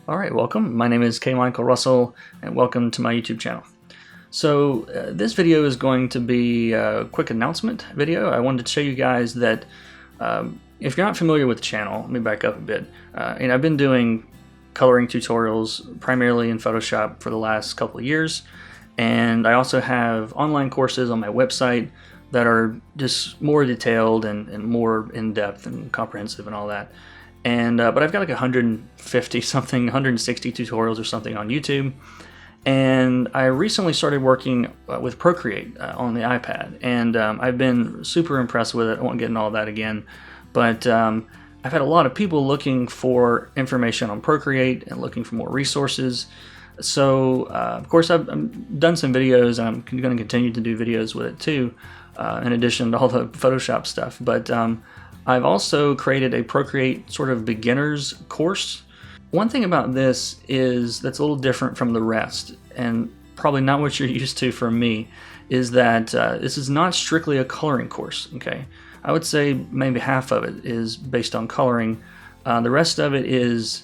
All right, welcome. My name is K. Michael Russell, and welcome to my YouTube channel. So this video is going to be a quick announcement video. I wanted to show you guys that if you're not familiar with the channel, let me back up a bit. And I've been doing coloring tutorials primarily in Photoshop for the last couple of years, and I also have online courses on my website that are just more detailed and more in-depth and comprehensive and all that. And but I've got like 150 something, 160 tutorials or something on YouTube. And I recently started working with Procreate on the iPad, and I've been super impressed with it. I won't get into all that again, but I've had a lot of people looking for information on Procreate and looking for more resources. So of course I've done some videos, and I'm going to continue to do videos with it too, in addition to all the Photoshop stuff. But I've also created a Procreate sort of beginner's course. One thing about this is that's a little different from the rest, and probably not what you're used to from me, is that this is not strictly a coloring course, okay? I would say maybe half of it is based on coloring. The rest of it is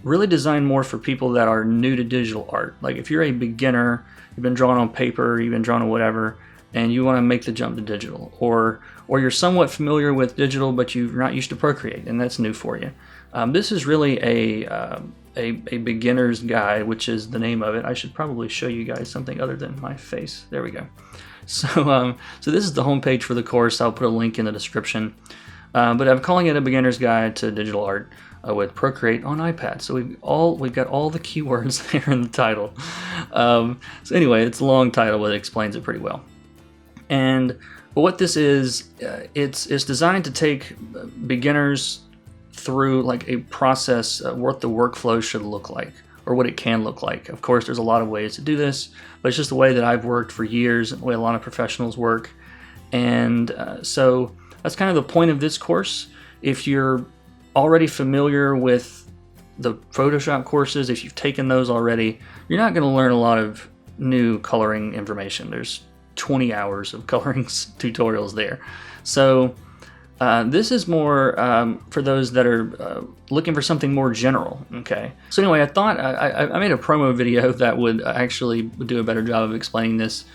really designed more for people that are new to digital art. Like if you're a beginner, you've been drawing on paper, you've been drawing on whatever, and you want to make the jump to digital, or you're somewhat familiar with digital but you're not used to Procreate and that's new for you. This is really a beginner's guide, which is the name of it. I should probably show you guys something other than my face. There we go. So this is the homepage for the course. I'll put a link in the description. But I'm calling it a beginner's guide to digital art with Procreate on iPad. So we've got all the keywords there in the title. So anyway, it's a long title, but it explains it pretty well. And what this is, it's designed to take beginners through like a process of what the workflow should look like, or what it can look like. Of course, there's a lot of ways to do this, but it's just the way that I've worked for years, and the way a lot of professionals work. And so that's kind of the point of this course. If you're already familiar with the Photoshop courses, if you've taken those already, you're not going to learn a lot of new coloring information. There's 20 hours of coloring tutorials there. So this is more for those that are looking for something more general. Okay. So anyway, I thought I made a promo video that would actually do a better job of explaining this,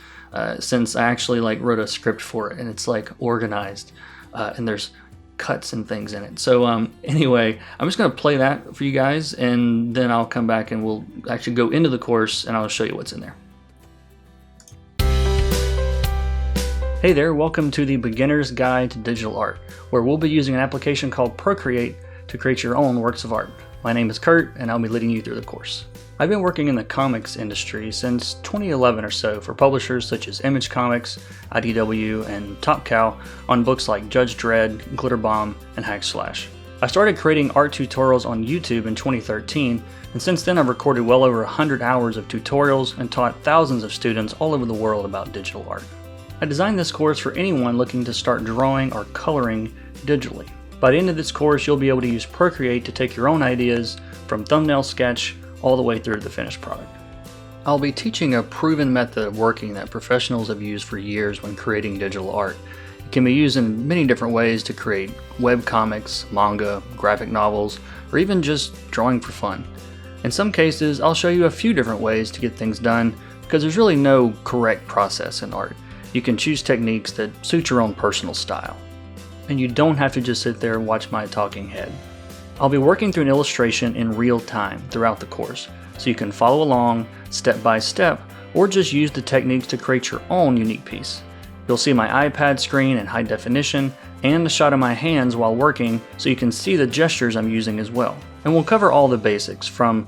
since I actually like wrote a script for it, and it's like organized, and there's cuts and things in it. So anyway, I'm just going to play that for you guys, and then I'll come back and we'll actually go into the course and I'll show you what's in there. Hey there, welcome to the Beginner's Guide to Digital Art, where we'll be using an application called Procreate to create your own works of art. My name is Kurt, and I'll be leading you through the course. I've been working in the comics industry since 2011 or so for publishers such as Image Comics, IDW, and Top Cow on books like Judge Dredd, Glitter Bomb, and Hack Slash. I started creating art tutorials on YouTube in 2013, and since then I've recorded well over 100 hours of tutorials and taught thousands of students all over the world about digital art. I designed this course for anyone looking to start drawing or coloring digitally. By the end of this course, you'll be able to use Procreate to take your own ideas from thumbnail sketch all the way through to the finished product. I'll be teaching a proven method of working that professionals have used for years when creating digital art. It can be used in many different ways to create web comics, manga, graphic novels, or even just drawing for fun. In some cases, I'll show you a few different ways to get things done, because there's really no correct process in art. You can choose techniques that suit your own personal style. And you don't have to just sit there and watch my talking head. I'll be working through an illustration in real time throughout the course, so you can follow along step by step, or just use the techniques to create your own unique piece. You'll see my iPad screen in high definition, and a shot of my hands while working, so you can see the gestures I'm using as well. And we'll cover all the basics, from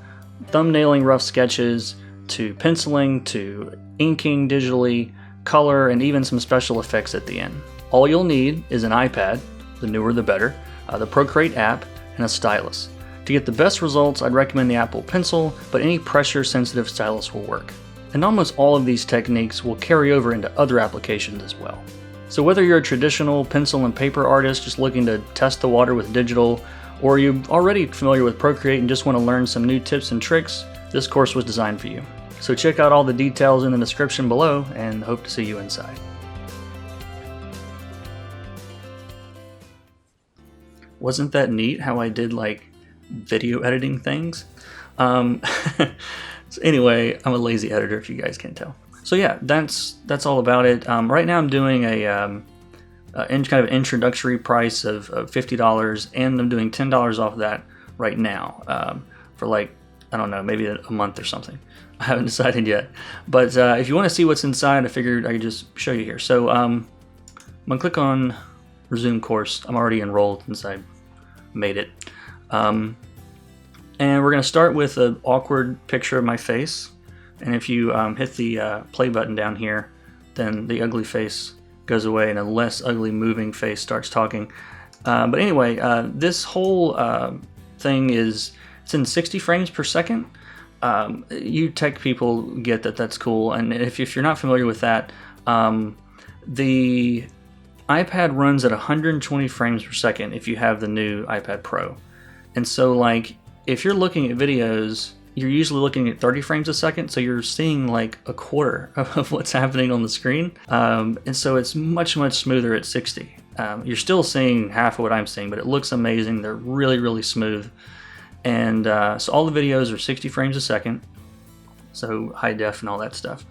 thumbnailing rough sketches, to penciling, to inking digitally, color, and even some special effects at the end. All you'll need is an iPad, the newer the better, the Procreate app, and a stylus. To get the best results, I'd recommend the Apple Pencil, but any pressure-sensitive stylus will work. And almost all of these techniques will carry over into other applications as well. So whether you're a traditional pencil and paper artist just looking to test the water with digital, or you're already familiar with Procreate and just want to learn some new tips and tricks, this course was designed for you. So check out all the details in the description below, and hope to see you inside. Wasn't that neat how I did like video editing things? Um, so anyway, I'm a lazy editor, if you guys can't tell. So yeah, that's all about it. Right now I'm doing a kind of introductory price of $50, and I'm doing $10 off of that right now for like, I don't know, maybe a month or something. I haven't decided yet. But if you want to see what's inside, I figured I could just show you here. So I'm going to click on Resume Course. I'm already enrolled since I made it. And we're going to start with an awkward picture of my face. And if you hit the play button down here, then the ugly face goes away and a less ugly moving face starts talking. But anyway, this whole thing it's in 60 frames per second. You tech people get that that's cool. And if you're not familiar with that, the iPad runs at 120 frames per second if you have the new iPad Pro. And so like if you're looking at videos, you're usually looking at 30 frames a second, so you're seeing like a quarter of what's happening on the screen. And so it's much smoother at 60. You're still seeing half of what I'm seeing, but it looks amazing. They're really smooth. And so all the videos are 60 frames a second, so high def and all that stuff.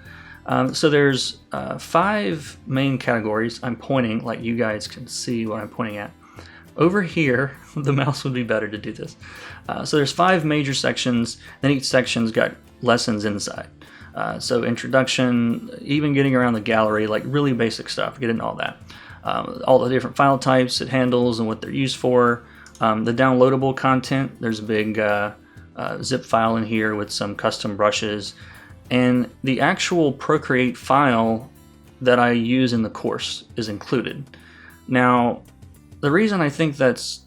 So there's 5 main categories. I'm pointing, like you guys can see what I'm pointing at. Over here, the mouse would be better to do this. So there's 5 major sections, then each section's got lessons inside. So introduction, even getting around the gallery, like really basic stuff, get into all that. All the different file types it handles and what they're used for. The downloadable content, there's a big zip file in here with some custom brushes. And the actual Procreate file that I use in the course is included. Now, the reason I think that's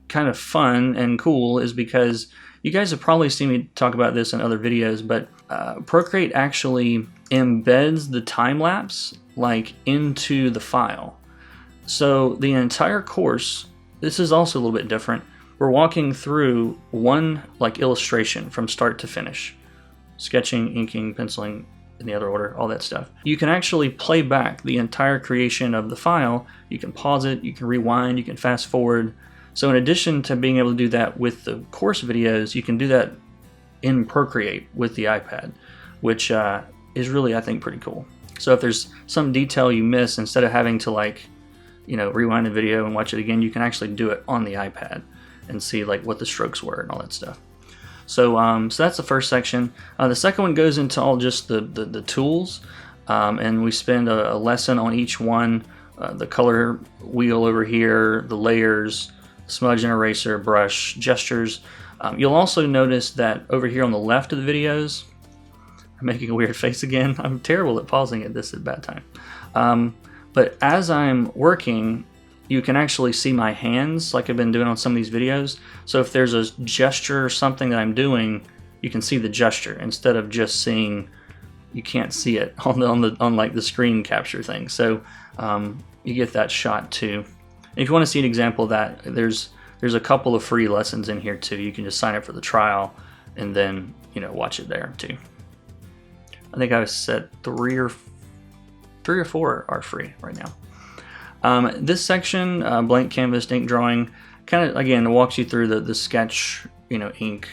kind of fun and cool is because you guys have probably seen me talk about this in other videos, but Procreate actually embeds the time lapse like into the file. So the entire course, this is also a little bit different. We're walking through one like illustration from start to finish. Sketching, inking, penciling, in the other order, all that stuff. You can actually play back the entire creation of the file. You can pause it, you can rewind, you can fast forward. So in addition to being able to do that with the course videos, you can do that in Procreate with the iPad, which is really, I think, pretty cool. So if there's some detail you miss, instead of having to like, rewind the video and watch it again, you can actually do it on the iPad and see like what the strokes were and all that stuff. So so that's the first section. The second one goes into all just the tools, and we spend a lesson on each one. The color wheel over here, the layers, smudge and eraser, brush, gestures. You'll also notice that over here on the left of the videos, I'm making a weird face again. I'm terrible at pausing at this at a bad time. But as I'm working, you can actually see my hands like I've been doing on some of these videos. So if there's a gesture or something that I'm doing, you can see the gesture instead of just seeing, you can't see it on like the screen capture thing. So you get that shot too. And if you want to see an example of that, there's a couple of free lessons in here too. You can just sign up for the trial and then watch it there too. I think I've set 3 or 4 are free right now. This section, blank canvas ink drawing, kind of again walks you through the sketch, ink,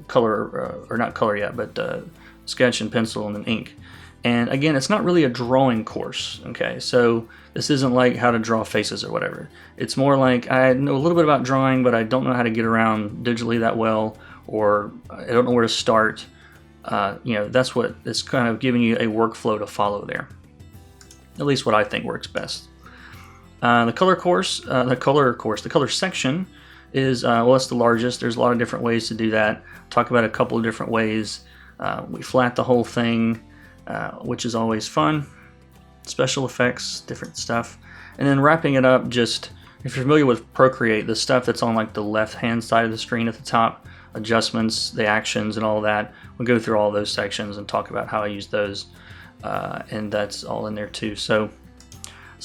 color, or not color yet, but sketch and pencil and then ink. And again, it's not really a drawing course, okay? So this isn't like how to draw faces or whatever. It's more like I know a little bit about drawing, but I don't know how to get around digitally that well, or I don't know where to start. That's what it's kind of giving you a workflow to follow there. At least what I think works best. The color section is, it's the largest. There's a lot of different ways to do that. Talk about a couple of different ways. We flat the whole thing, which is always fun. Special effects, different stuff. And then wrapping it up, just, if you're familiar with Procreate, the stuff that's on like the left-hand side of the screen at the top, adjustments, the actions and all that, we'll go through all those sections and talk about how I use those. And that's all in there too. So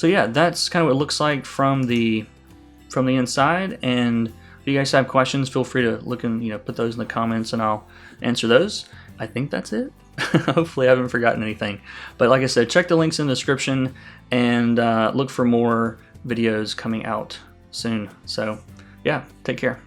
yeah, that's kind of what it looks like from the inside. And if you guys have questions, feel free to look and put those in the comments, and I'll answer those. I think that's it. Hopefully I haven't forgotten anything. But like I said, check the links in the description and look for more videos coming out soon. So yeah, take care.